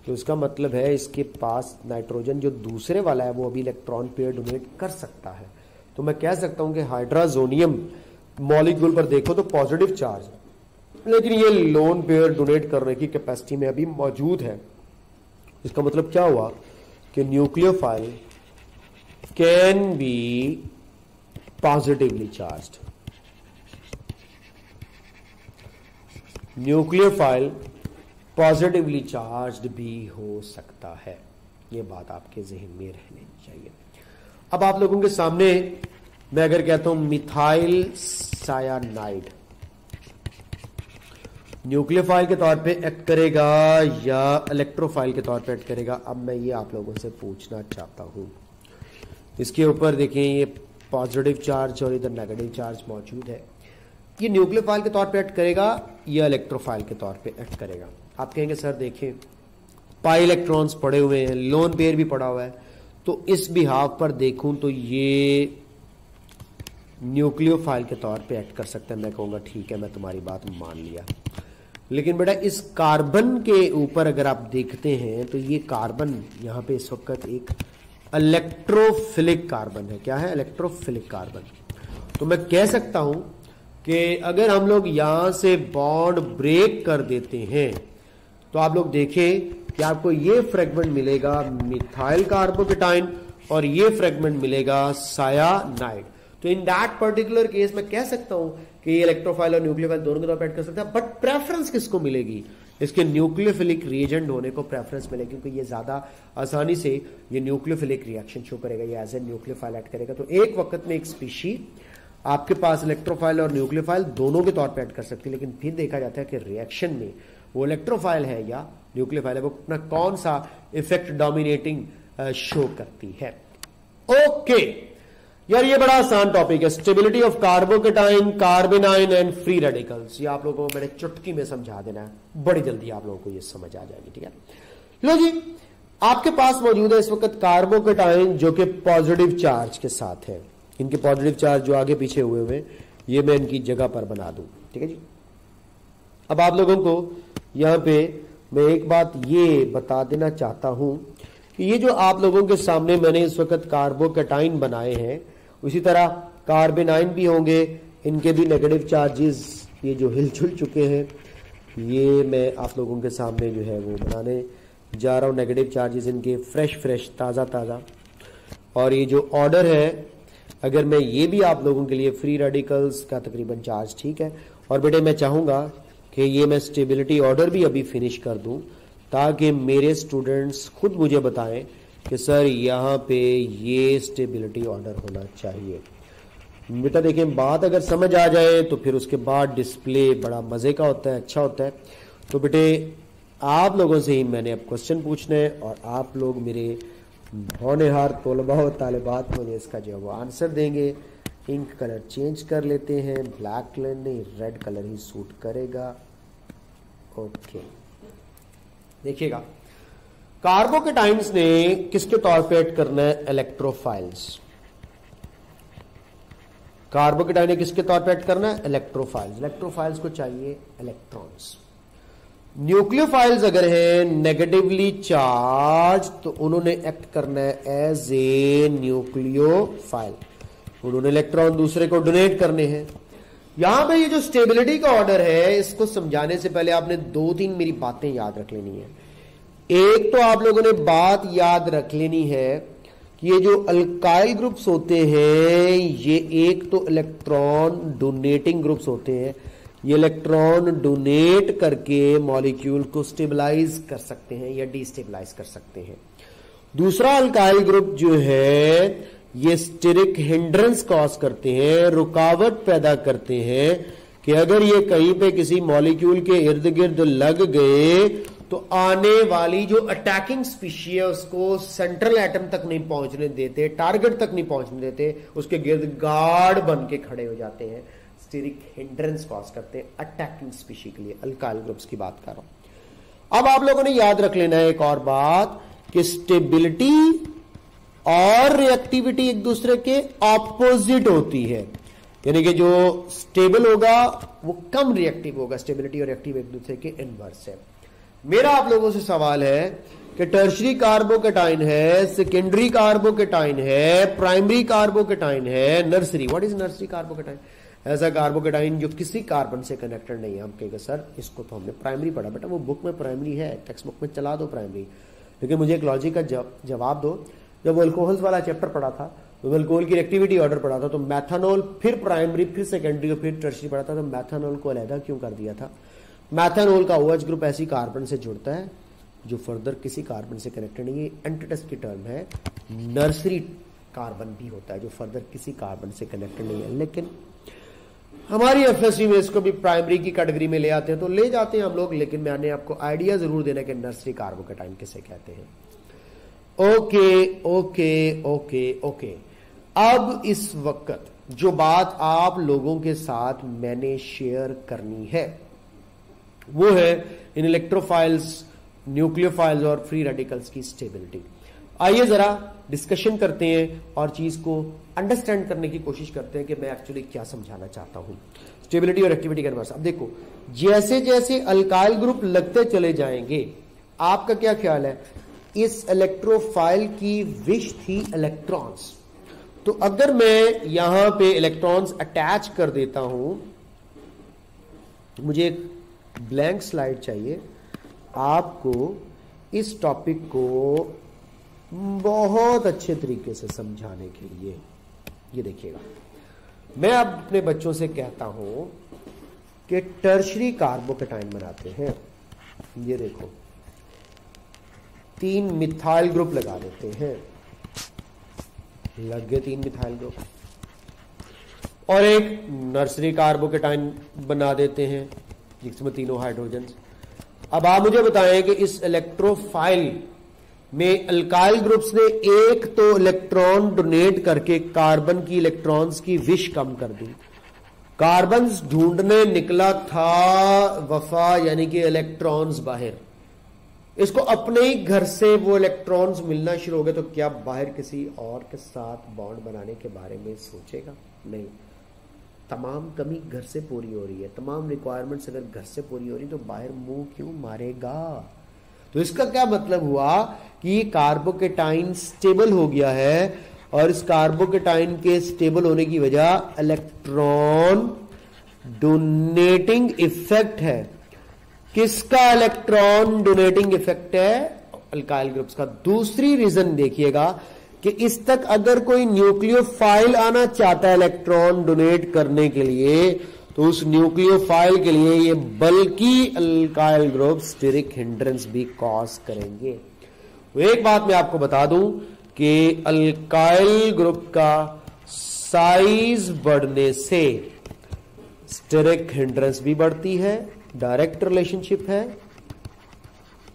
तो इसका मतलब है इसके पास नाइट्रोजन जो दूसरे वाला है वो अभी इलेक्ट्रॉन पेयर डोनेट कर सकता है। तो मैं कह सकता हूं कि हाइड्राजोनियम मॉलिक्यूल पर देखो तो पॉजिटिव चार्ज, लेकिन ये लोन पेयर डोनेट करने की कैपेसिटी में अभी मौजूद है। इसका मतलब क्या हुआ कि nucleophile can be positively charged, nucleophile positively charged भी हो सकता है। ये बात आपके जहन में रहनी चाहिए। अब आप लोगों के सामने मैं अगर कहता हूं मिथाइल सायानाइड, न्यूक्लियोफाइल के तौर पे एक्ट करेगा या इलेक्ट्रोफाइल के तौर पे एक्ट करेगा? अब मैं ये आप लोगों से पूछना चाहता हूं। इसके ऊपर देखिए ये पॉजिटिव चार्ज और इधर नेगेटिव चार्ज मौजूद है। ये न्यूक्लियोफाइल के तौर पे एक्ट करेगा या इलेक्ट्रोफाइल के तौर पे एक्ट करेगा? आप कहेंगे सर देखिए पाई इलेक्ट्रॉन्स पड़े हुए हैं, लोन पेयर भी पड़ा हुआ है, तो इस बिहाफ पर देखूं तो ये न्यूक्लियोफाइल के तौर पे एक्ट कर सकता है। मैं कहूंगा ठीक है, मैं तुम्हारी बात मान लिया। लेकिन बेटा इस कार्बन के ऊपर अगर आप देखते हैं तो ये कार्बन यहां पे इस वक्त एक इलेक्ट्रोफिलिक कार्बन है। क्या है? Electrophilic carbon. तो मैं कह सकता हूं कि अगर हम लोग यहां से बॉन्ड ब्रेक कर देते हैं तो आप लोग देखें कि आपको ये फ्रेगमेंट मिलेगा मिथाइल कार्बोकेटाइन और ये फ्रेगमेंट मिलेगा सायानाइड। तो इन दैट पर्टिकुलर केस मैं कह सकता हूं कि ये इलेक्ट्रोफाइल और न्यूक्लियोफाइल दोनों के तौर पर ऐड कर सकता है, बट प्रेफरेंस किसको मिलेगी? इसके न्यूक्लियोफिलिक रिएजेंट होने को प्रेफरेंस मिलेगी, क्योंकि ये ज्यादा आसानी से ये न्यूक्लियोफिलिक रिएक्शन शो करेगा, ये एज ए न्यूक्लियोफाइल ऐड करेगा। तो एक वक्त में एक स्पीशी आपके पास इलेक्ट्रोफाइल और न्यूक्लियोफाइल दोनों के तौर पर ऐड कर सकती है, लेकिन फिर देखा जाता है कि रिएक्शन में वो इलेक्ट्रोफाइल है या न्यूक्लियोफाइल है, वो अपना कौन सा इफेक्ट डोमिनेटिंग शो करती है। ओके यार, ये बड़ा आसान टॉपिक है, stability of carbocation, कार्बेनाइन and free radicals. ये आप लोगों को मैंने चुटकी में समझा देना है, बड़ी जल्दी आप लोगों को ये समझ आ जाएगी। ठीक है, लो जी, आपके पास मौजूद है इस वक्त कार्बोकेटाइन जो कि पॉजिटिव चार्ज के साथ है। इनके पॉजिटिव चार्ज जो आगे पीछे हुए हुए ये मैं इनकी जगह पर बना दूं। ठीक है जी, अब आप लोगों को यहां पे मैं एक बात ये बता देना चाहता हूं कि ये जो आप लोगों के सामने मैंने इस वक्त कार्बोकेटाइन बनाए हैं, उसी तरह कार्बेनाइन भी होंगे, इनके भी नेगेटिव चार्जेस ये जो हिल जुल चुके हैं, ये मैं आप लोगों के सामने जो है वो बनाने जा रहा हूं। नेगेटिव चार्जेस इनके फ्रेश ताज़ा ताज़ा। और ये जो ऑर्डर है, अगर मैं ये भी आप लोगों के लिए फ्री रेडिकल्स का तकरीबन चार्ज ठीक है। और बेटे मैं चाहूंगा कि ये मैं स्टेबिलिटी ऑर्डर भी अभी फिनिश कर दूं, ताकि मेरे स्टूडेंट्स खुद मुझे बताएं कि सर यहाँ पे ये स्टेबिलिटी ऑर्डर होना चाहिए। बेटा देखें, बात अगर समझ आ जाए तो फिर उसके बाद डिस्प्ले बड़ा मजे का होता है, अच्छा होता है। तो बेटे आप लोगों से ही मैंने अब क्वेश्चन पूछने हैं और आप लोग मेरे होनहार तलबा और तालिबात मुझे इसका जो वो आंसर देंगे। इंक कलर चेंज कर लेते हैं, ब्लैक कलर नहीं रेड कलर ही सूट करेगा। ओके, देखिएगा कार्बोकेटाइन्स ने किसके तौर पे ऐड करना है? इलेक्ट्रोफाइल्स। कार्बोकेटाइन ने किसके तौर पे ऐड करना है? इलेक्ट्रोफाइल्स। इलेक्ट्रोफाइल्स को चाहिए इलेक्ट्रॉन्स। न्यूक्लियोफाइल्स अगर है नेगेटिवली चार्ज तो उन्होंने एक्ट करना है एज ए न्यूक्लियोफाइल, उन्होंने इलेक्ट्रॉन दूसरे को डोनेट करने हैं। यहां पे ये जो स्टेबिलिटी का ऑर्डर है, इसको समझाने से पहले आपने 2-3 मेरी बातें याद रख लेनी है। एक तो आप लोगों ने बात याद रख लेनी है कि ये जो अल्काइल ग्रुप्स होते हैं, ये एक तो इलेक्ट्रॉन डोनेटिंग ग्रुप्स होते हैं, ये इलेक्ट्रॉन डोनेट करके मॉलिक्यूल को स्टेबलाइज कर सकते हैं या डिस्टेबलाइज कर सकते हैं। दूसरा अल्काइल ग्रुप जो है ये स्टेरिक हिंड्रेंस कॉज करते हैं, रुकावट पैदा करते हैं कि अगर ये कहीं पे किसी मॉलिक्यूल के इर्द गिर्द लग गए तो आने वाली जो अटैकिंग स्पीशी है उसको सेंट्रल एटम तक नहीं पहुंचने देते, टारगेट तक नहीं पहुंचने देते, उसके गिर्द गार्ड बन के खड़े हो जाते हैं, स्टेरिक हिंड्रेंस कॉज करते हैं अटैकिंग स्पीशी के लिए। अल्काइल ग्रुप्स की बात कर रहा हूं। अब आप लोगों ने याद रख लेना है एक और बात कि स्टेबिलिटी और रिएक्टिविटी एक दूसरे के ऑपोजिट होती है, यानी कि जो स्टेबल होगा वो कम रिएक्टिव होगा। स्टेबिलिटी और रिएक्टिव एक दूसरे के इनवर्स है। मेरा आप लोगों से सवाल है कि टर्शरी कार्बोकेटाइन है, सेकेंडरी कार्बोकेटाइन है, प्राइमरी कार्बोकेटाइन है, nursery. What is nursery carbocation? ऐसा कार्बोकेटाइन जो किसी कार्बन से कनेक्टेड नहीं है। हम कहेंगे सर इसको तो हमने प्राइमरी पढ़ा, बेटा वो बुक में प्राइमरी है, टेक्स्ट बुक में चला दो प्राइमरी, लेकिन मुझे एक लॉजिक का जवाब दो। जब अल्कोहल्स वाला चैप्टर पढ़ा था तो अल्कोहल की रिएक्टिविटी ऑर्डर पढ़ा था, तो मैथनॉल फिर प्राइमरी फिर सेकेंडरी और फिर टर्शरी पढ़ा था, तो मैथनॉल को अलहदा क्यों कर दिया था? मैथनॉल का OH ग्रुप ऐसी कार्बन से जुड़ता है जो फर्दर किसी कार्बन से कनेक्टेड नहीं है। एंटिटस की टर्म है। नर्सरी कार्बन भी होता है जो फर्दर किसी कार्बन से कनेक्टेड नहीं है। लेकिन हमारी एफएससी में इसको भी प्राइमरी की कैटेगरी में ले आते हैं तो ले जाते हैं हम लोग, लेकिन मैंने आपको आइडिया जरूर देना कि नर्सरी कार्बोकेटाइन किसे कहते हैं। Okay okay okay okay. अब इस वक्त जो बात आप लोगों के साथ मैंने शेयर करनी है वो है इन इलेक्ट्रोफाइल्स, न्यूक्लियोफाइल्स और फ्री रेडिकल्स की स्टेबिलिटी। आइए जरा डिस्कशन करते हैं और चीज को अंडरस्टैंड करने की कोशिश करते हैं कि मैं एक्चुअली क्या समझाना चाहता हूं स्टेबिलिटी और एक्टिविटी के अनुसार। अब देखो, जैसे जैसे अल्काइल ग्रुप लगते चले जाएंगे, आपका क्या ख्याल है, इस इलेक्ट्रोफाइल की विश थी इलेक्ट्रॉन्स, तो अगर मैं यहां पे इलेक्ट्रॉन्स अटैच कर देता हूं, मुझे एक ब्लैंक स्लाइड चाहिए आपको इस टॉपिक को बहुत अच्छे तरीके से समझाने के लिए। ये देखिएगा, मैं अब अपने बच्चों से कहता हूं कि टर्शरी कार्बोकेटाइन बनाते हैं। ये देखो, 3 मिथाइल ग्रुप लगा देते हैं, लग गए 3 मिथाइल ग्रुप, और एक नर्सरी कार्बोकेटाइन बना देते हैं जिसमें तीनों हाइड्रोजन। अब आप मुझे बताएं कि इस इलेक्ट्रोफाइल में अल्काइल ग्रुप्स ने एक तो इलेक्ट्रॉन डोनेट करके कार्बन की इलेक्ट्रॉन्स की विश कम कर दी, कार्बन ढूंढने निकला था वफा यानी कि इलेक्ट्रॉन्स बाहर, इसको अपने ही घर से वो इलेक्ट्रॉन्स मिलना शुरू हो गए, तो क्या बाहर किसी और के साथ बॉन्ड बनाने के बारे में सोचेगा? नहीं। तमाम कमी घर से पूरी हो रही है, तमाम रिक्वायरमेंट्स अगर घर से पूरी हो रही तो बाहर मुंह क्यों मारेगा? तो इसका क्या मतलब हुआ कि कार्बोकेटाइन स्टेबल हो गया है, और इस कार्बोकेटाइन के स्टेबल होने की वजह इलेक्ट्रॉन डोनेटिंग इफेक्ट है। किसका इलेक्ट्रॉन डोनेटिंग इफेक्ट है? अल्काइल ग्रुप्स का। दूसरी रीजन देखिएगा कि इस तक अगर कोई न्यूक्लियोफाइल आना चाहता है इलेक्ट्रॉन डोनेट करने के लिए, तो उस न्यूक्लियोफाइल के लिए ये बल्कि अल्काइल ग्रुप स्टेरिक हिंड्रेंस भी कॉज करेंगे। तो एक बात मैं आपको बता दूं कि अल्काइल ग्रुप का साइज बढ़ने से स्टेरिक हिंड्रेंस भी बढ़ती है, डायरेक्ट रिलेशनशिप है,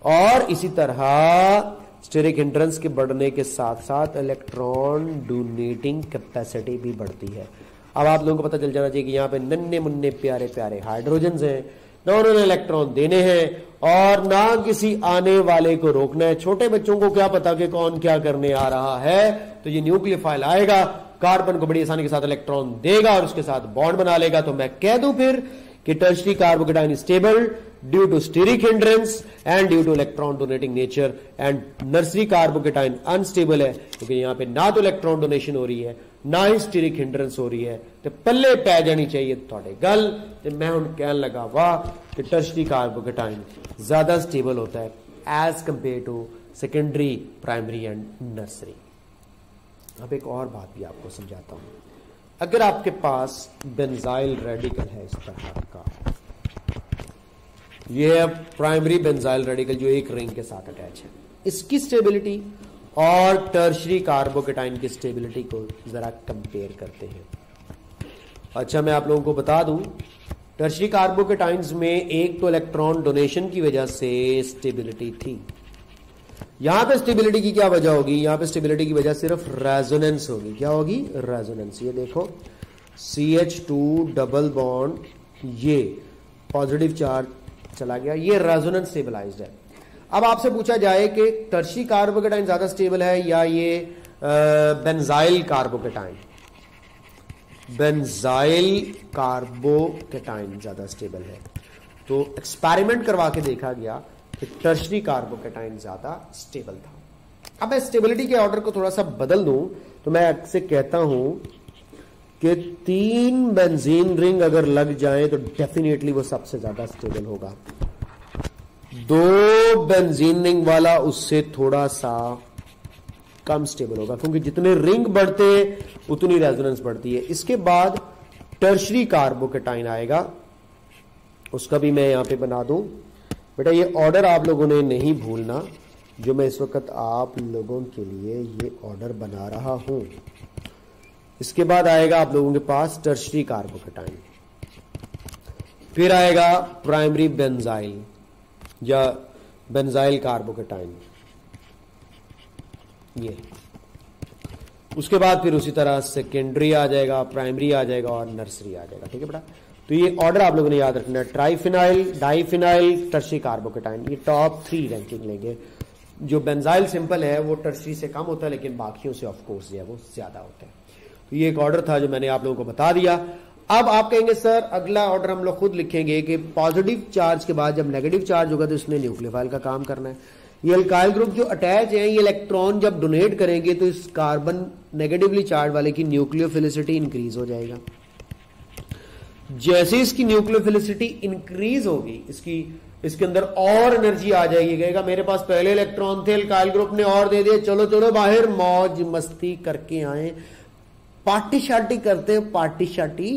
और इसी तरह स्टेरिक हिंड्रेंस के बढ़ने के साथ साथ इलेक्ट्रॉन डोनेटिंग कैपेसिटी भी बढ़ती है। अब आप लोगों को पता चल जाना चाहिए कि यहाँ पे नन्हे मुन्ने प्यारे प्यारे हाइड्रोजन हैं, ना उन्होंने इलेक्ट्रॉन देने हैं और ना किसी आने वाले को रोकना है। छोटे बच्चों को क्या पता कि कौन क्या करने आ रहा है, तो ये न्यूक्लियोफाइल आएगा, कार्बन को बड़ी आसानी के साथ इलेक्ट्रॉन देगा और उसके साथ बॉन्ड बना लेगा। तो मैं कह दूं फिर कि tertiary carbocation stable due to steric hindrance and due to electron donating nature, and nursery carbocation unstable है क्योंकि यहां पे ना तो इलेक्ट्रॉन डोनेशन हो रही है ना ही स्टेरिक हिंड्रेंस हो रही है। तो पल्ले पै जानी चाहिए थोड़े गल, तो मैं हुण कहन लगा वाह कि टर्शरी कार्बोकेटाइन ज्यादा स्टेबल होता है as compare to secondary, primary and nursery. अब एक और बात भी आपको समझाता हूं। अगर आपके पास बेंजाइल रेडिकल है इस तरह का, यह है प्राइमरी बेंजाइल रेडिकल जो एक रिंग के साथ अटैच है, इसकी स्टेबिलिटी और टर्शरी कार्बोकेटाइन की स्टेबिलिटी को जरा कंपेयर करते हैं। अच्छा, मैं आप लोगों को बता दूं, टर्शरी कार्बोकेटाइन्स में एक तो इलेक्ट्रॉन डोनेशन की वजह से स्टेबिलिटी थी। यहां पे स्टेबिलिटी की क्या वजह होगी? यहां पे स्टेबिलिटी की वजह सिर्फ रेजोनेंस होगी। क्या होगी? रेजोनेंस। ये देखो CH2 डबल बॉन्ड, ये पॉजिटिव चार्ज चला गया, ये रेजोनेंस स्टेबलाइज्ड है। अब आपसे पूछा जाए कि टर्शरी कार्बोकेटाइन ज्यादा स्टेबल है या ये बेंजाइल कार्बोकेटाइन? बेंजाइल कार्बोकेटाइन ज्यादा स्टेबल है। तो एक्सपेरिमेंट करवा के देखा गया कि टर्शरी कार्बोकेटाइन ज्यादा स्टेबल था। अब मैं स्टेबिलिटी के ऑर्डर को थोड़ा सा बदल दूं तो मैं आपसे कहता हूं कि 3 बेंजीन रिंग अगर लग जाए तो डेफिनेटली वो सबसे ज्यादा स्टेबल होगा। 2 बेंजीन रिंग वाला उससे थोड़ा सा कम स्टेबल होगा, क्योंकि जितने रिंग बढ़ते उतनी रेजोनेंस बढ़ती है। इसके बाद टर्शरी कार्बोकेटाइन आएगा, उसका भी मैं यहां पे बना दूं। बेटा ये ऑर्डर आप लोगों ने नहीं भूलना, जो मैं इस वक्त आप लोगों के लिए ये ऑर्डर बना रहा हूं। इसके बाद आएगा आप लोगों के पास टर्शरी कार्बोकेटाइन। फिर आएगा प्राइमरी बेंजाइल या बेंजाइल कार्बोकेटाइन, ये। उसके बाद फिर उसी तरह सेकेंडरी आ जाएगा, प्राइमरी आ जाएगा और नर्सरी आ जाएगा। ठीक है बेटा, तो ये ऑर्डर आप लोगों ने याद रखना है। ट्राइफिनाइल, डाइफिनाइल, टर्शरी कार्बोकेटाइन, ये टॉप 3 रैंकिंग लेंगे। जो बेंजाइल सिंपल है वो टर्शरी से कम होता है, लेकिन बाकियों से ऑफ कोर्स जो है वो ज्यादा होता है। तो ये एक ऑर्डर था जो मैंने आप लोगों को बता दिया। अब आप कहेंगे सर अगला ऑर्डर हम लोग खुद लिखेंगे कि पॉजिटिव चार्ज के बाद जब नेगेटिव चार्ज होगा तो इसने न्यूक्लियोफाइल का काम करना है। ये अल्काइल ग्रुप जो अटैच है, ये इलेक्ट्रॉन जब डोनेट करेंगे तो इस कार्बन नेगेटिवली चार्ज वाले की न्यूक्लियोफिलिसिटी इंक्रीज हो जाएगा। जैसे इसकी न्यूक्लियोफिलिसिटी इंक्रीज होगी, इसके अंदर और एनर्जी आ जाएगी। कहेगा मेरे पास पहले इलेक्ट्रॉन थे, अल्काइल ग्रुप ने और दे दिए, चलो चलो बाहर मौज मस्ती करके आए, पार्टी शार्टी करते हैं, पार्टी शार्टी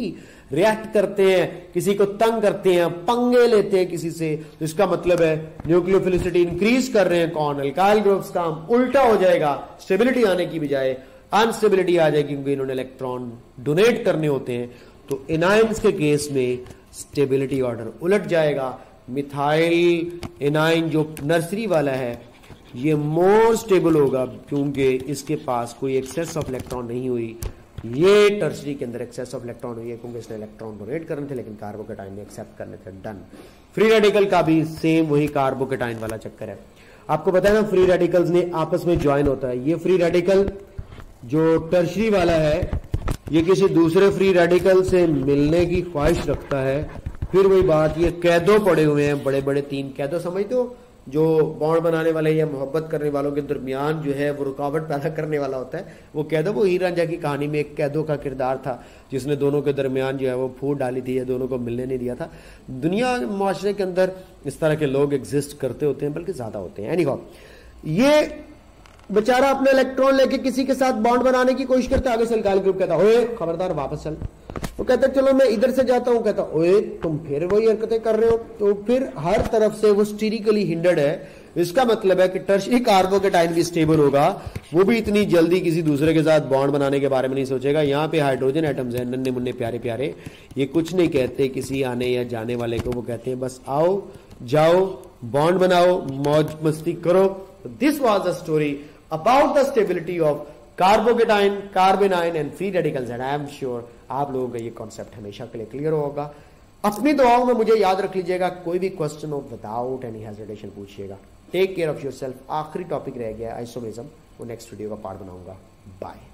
रिएक्ट करते हैं, किसी को तंग करते हैं, पंगे लेते हैं किसी से। तो इसका मतलब है न्यूक्लियोफिलिसिटी इंक्रीज कर रहे हैं कौन? Alkyl groups. काम उल्टा हो जाएगा, स्टेबिलिटी आने की बजाय अनस्टेबिलिटी आ जाएगी, क्योंकि इन्होंने इलेक्ट्रॉन डोनेट करने होते हैं। तो एनाइंस के केस में स्टेबिलिटी ऑर्डर उलट जाएगा। मिथाइल एनाइन जो नर्सरी वाला है ये मोर स्टेबल होगा, क्योंकि इसके पास कोई एक्सेस ऑफ इलेक्ट्रॉन नहीं हुई। ये टर्सरी के अंदर एक्सेस ऑफ इलेक्ट्रॉन हुई है, क्योंकि इसने इलेक्ट्रॉन डोनेट करने थे, लेकिन कार्बोकेटाइन ने एक्सेप्ट करने थे। डन। फ्री रेडिकल का भी सेम वही कार्बोकेटाइन वाला चक्कर है। आपको पता है ना, फ्री रेडिकल्स ने आपस में ज्वाइन होता है। ये फ्री रेडिकल जो टर्सरी वाला है ये किसी दूसरे फ्री रेडिकल से मिलने की ख्वाहिश रखता है। फिर वही बात, ये कैदो पड़े हुए हैं, बड़े बड़े 3 कैदो समझते हो, जो बॉन्ड बनाने वाले या मोहब्बत करने वालों के दरमियान जो है वो रुकावट पैदा करने वाला होता है। वो कैदो, वो हीर रांझा की कहानी में एक कैदो का किरदार था जिसने दोनों के दरमियान जो है वो फूट डाली थी या दोनों को मिलने नहीं दिया था। दुनिया माशरे के अंदर इस तरह के लोग एग्जिस्ट करते होते हैं, बल्कि ज्यादा होते हैं। एनीहाउ, ये बेचारा अपने इलेक्ट्रॉन लेके किसी के साथ बॉन्ड बनाने की कोशिश करता है। आगे से अल्काइल ग्रुप कहता है ओए खबरदार वापस चल। वो कहता है चलो मैं इधर से जाता हूं, कहता ओए तुम फिर वही हरकतें कर रहे हो। तो फिर हर तरफ से वो स्टीरिकली हिंडर्ड है। इसका मतलब है कि टर्शरी कार्बोकेटाइन भी स्टेबल होगा, वो भी इतनी जल्दी किसी दूसरे के साथ बॉन्ड बनाने के बारे में नहीं सोचेगा। यहाँ पे हाइड्रोजन एटम्स हैं, नन्हे मुन्ने प्यारे प्यारे, ये कुछ नहीं कहते किसी आने या जाने वाले को। वो कहते हैं बस आओ जाओ बॉन्ड बनाओ मौज मस्ती करो। This was the story about the stability of carbocation, carbanion and free radicals, and I am sure आप लोगों का ये कॉन्सेप्ट हमेशा के लिए क्लियर होगा। अपनी दुआओं में मुझे याद रख लीजिएगा, कोई भी क्वेश्चन हो विदाउट एनी हेजिटेशन पूछिएगा। Take care of yourself. आखिरी टॉपिक रह गया आइसोमेरिज्म, वो नेक्स्ट वीडियो का पार्ट बनाऊंगा। बाय।